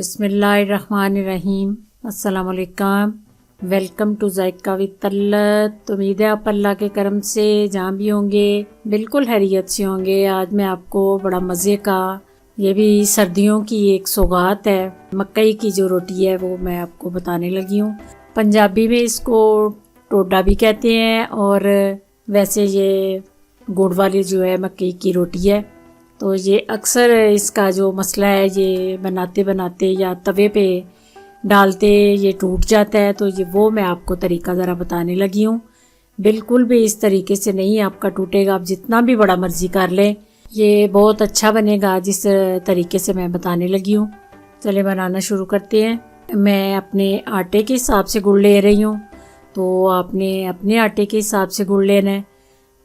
बिस्मिल्लाहिर्रहमानिर्रहीम। अस्सलाम वालेकुम। Welcome to Zayka with तल्लत। उम्मीद है आप अल्लाह के करम से जहाँ भी होंगे बिल्कुल खैरियत से होंगे। आज मैं आपको बड़ा मज़े का, ये भी सर्दियों की एक सौगात है, मकई की जो रोटी है वो मैं आपको बताने लगी हूँ। पंजाबी में इसको टोडा भी कहते हैं और वैसे ये गुड़ वाली जो है मकई की रोटी है। तो ये अक्सर इसका जो मसला है, ये बनाते बनाते या तवे पे डालते ये टूट जाता है। तो ये वो मैं आपको तरीका ज़रा बताने लगी हूँ। बिल्कुल भी इस तरीके से नहीं आपका टूटेगा, आप जितना भी बड़ा मर्जी कर लें ये बहुत अच्छा बनेगा जिस तरीके से मैं बताने लगी हूँ। चले बनाना शुरू करते हैं। मैं अपने आटे के हिसाब से गुड़ ले रही हूँ, तो आपने अपने आटे के हिसाब से गुड़ लेना है।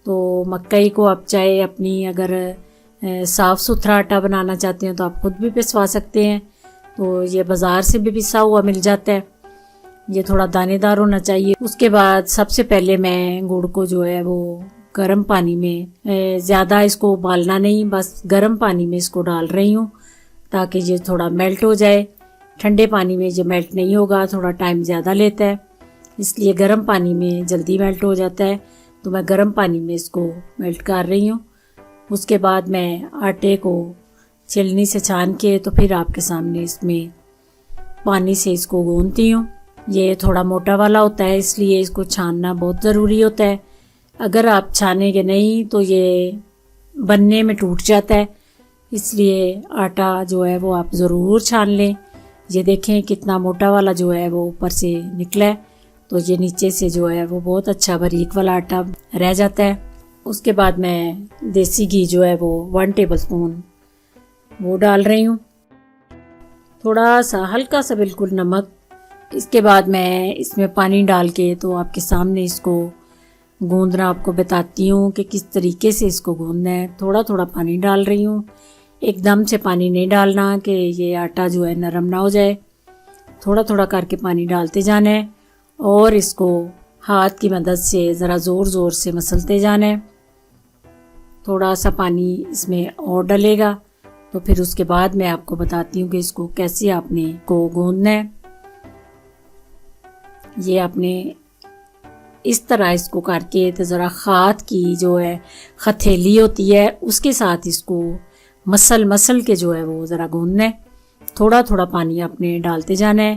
तो मकई को आप चाहे अपनी अगर साफ़ सुथरा आटा बनाना चाहते हैं तो आप खुद भी पिसवा सकते हैं। तो ये बाज़ार से भी पिसा हुआ मिल जाता है। ये थोड़ा दानेदार होना चाहिए। उसके बाद सबसे पहले मैं गुड़ को जो है वो गर्म पानी में, ज़्यादा इसको उबालना नहीं, बस गर्म पानी में इसको डाल रही हूँ ताकि ये थोड़ा मेल्ट हो जाए। ठंडे पानी में ये मेल्ट नहीं होगा, थोड़ा टाइम ज़्यादा लेता है, इसलिए गर्म पानी में जल्दी मेल्ट हो जाता है। तो मैं गर्म पानी में इसको मेल्ट कर रही हूँ। उसके बाद मैं आटे को छलनी से छान के तो फिर आपके सामने इसमें पानी से इसको गूंथती हूँ। ये थोड़ा मोटा वाला होता है, इसलिए इसको छानना बहुत ज़रूरी होता है। अगर आप छानेंगे नहीं तो ये बनने में टूट जाता है, इसलिए आटा जो है वो आप ज़रूर छान लें। ये देखें कितना मोटा वाला जो है वो ऊपर से निकला है, तो ये नीचे से जो है वो बहुत अच्छा बारीक वाला आटा रह जाता है। उसके बाद मैं देसी घी जो है वो 1 टेबलस्पून वो डाल रही हूँ, थोड़ा सा हल्का सा बिल्कुल नमक। इसके बाद मैं इसमें पानी डाल के तो आपके सामने इसको गूंदना आपको बताती हूँ कि किस तरीके से इसको गूंदना है। थोड़ा थोड़ा पानी डाल रही हूँ, एकदम से पानी नहीं डालना कि ये आटा जो है नरम ना हो जाए। थोड़ा थोड़ा करके पानी डालते जाना है और इसको हाथ की मदद से ज़रा ज़ोर ज़ोर से मसलते जाना है। थोड़ा सा पानी इसमें और डलेगा तो फिर उसके बाद मैं आपको बताती हूँ कि इसको कैसे आपने को गूंदना है। ये आपने इस तरह इसको करके तो ज़रा हाथ की जो है हथेली होती है उसके साथ इसको मसल के जो है वो ज़रा गूंदना है। थोड़ा थोड़ा पानी आपने डालते जाना है,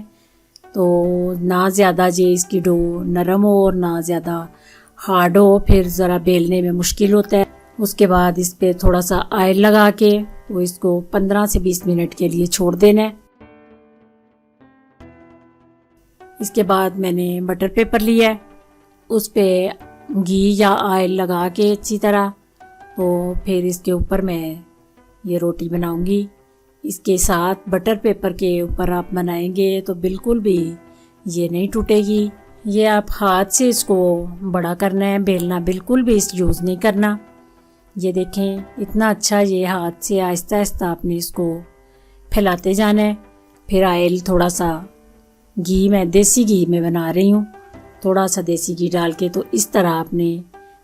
तो ना ज़्यादा ये इसकी डो नरम हो और ना ज़्यादा हार्ड हो, फिर ज़रा बेलने में मुश्किल होता है। उसके बाद इस पे थोड़ा सा ऑयल लगा के तो इसको 15 से 20 मिनट के लिए छोड़ देना है। इसके बाद मैंने बटर पेपर लिया है, उस पे घी या ऑयल लगा के अच्छी तरह, तो फिर इसके ऊपर मैं ये रोटी बनाऊंगी। इसके साथ बटर पेपर के ऊपर आप बनाएंगे तो बिल्कुल भी ये नहीं टूटेगी। ये आप हाथ से इसको बड़ा करना है, बेलना बिल्कुल भी इस यूज़ नहीं करना। ये देखें इतना अच्छा, ये हाथ से आहिस्ता आहिस्ता आपने इसको फैलाते जाना है। फिर ऑयल थोड़ा सा घी, मैं देसी घी में बना रही हूँ, थोड़ा सा देसी घी डाल के तो इस तरह आपने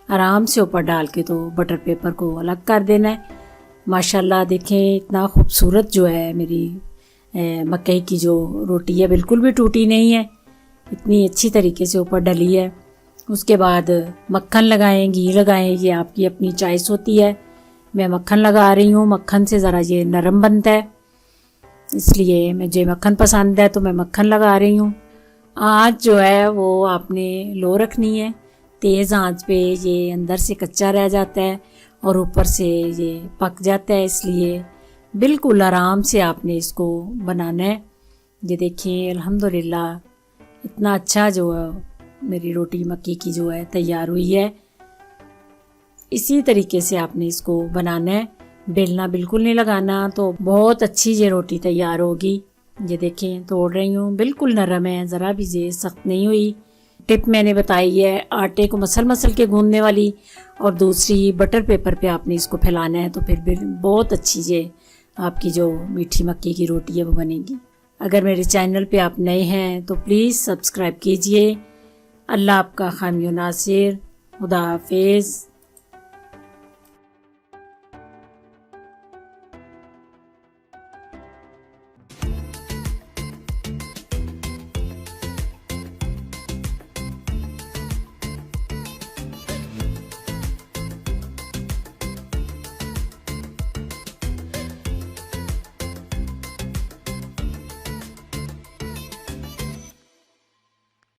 आराम से ऊपर डाल के तो बटर पेपर को अलग कर देना है। माशाल्लाह देखें इतना खूबसूरत जो है मेरी मकई की जो रोटी है, बिल्कुल भी टूटी नहीं है, इतनी अच्छी तरीके से ऊपर डली है। उसके बाद मक्खन लगाएं, घी लगाएं, ये आपकी अपनी चॉइस होती है। मैं मक्खन लगा रही हूँ, मक्खन से ज़रा ये नरम बनता है, इसलिए मुझे मक्खन पसंद है तो मैं मक्खन लगा रही हूँ। आँच जो है वो आपने लो रखनी है, तेज़ आँच पे ये अंदर से कच्चा रह जाता है और ऊपर से ये पक जाता है, इसलिए बिल्कुल आराम से आपने इसको बनाना है। ये देखिए अल्हम्दुलिल्लाह इतना अच्छा जो मेरी रोटी मक्की की जो है तैयार हुई है। इसी तरीके से आपने इसको बनाना है, बेलना बिल्कुल नहीं लगाना, तो बहुत अच्छी ये रोटी तैयार होगी। ये देखें तोड़ रही हूँ, बिल्कुल नरम है, ज़रा भी ये सख्त नहीं हुई। टिप मैंने बताई है आटे को मसल के गूंदने वाली, और दूसरी बटर पेपर पे आपने इसको फैलाना है, तो फिर बहुत अच्छी ये आपकी जो मीठी मक्की की रोटी है वो बनेगी। अगर मेरे चैनल पे आप नए हैं तो प्लीज़ सब्सक्राइब कीजिए। अल्लाह आपका हामी नासिर। खुदा हाफिज़।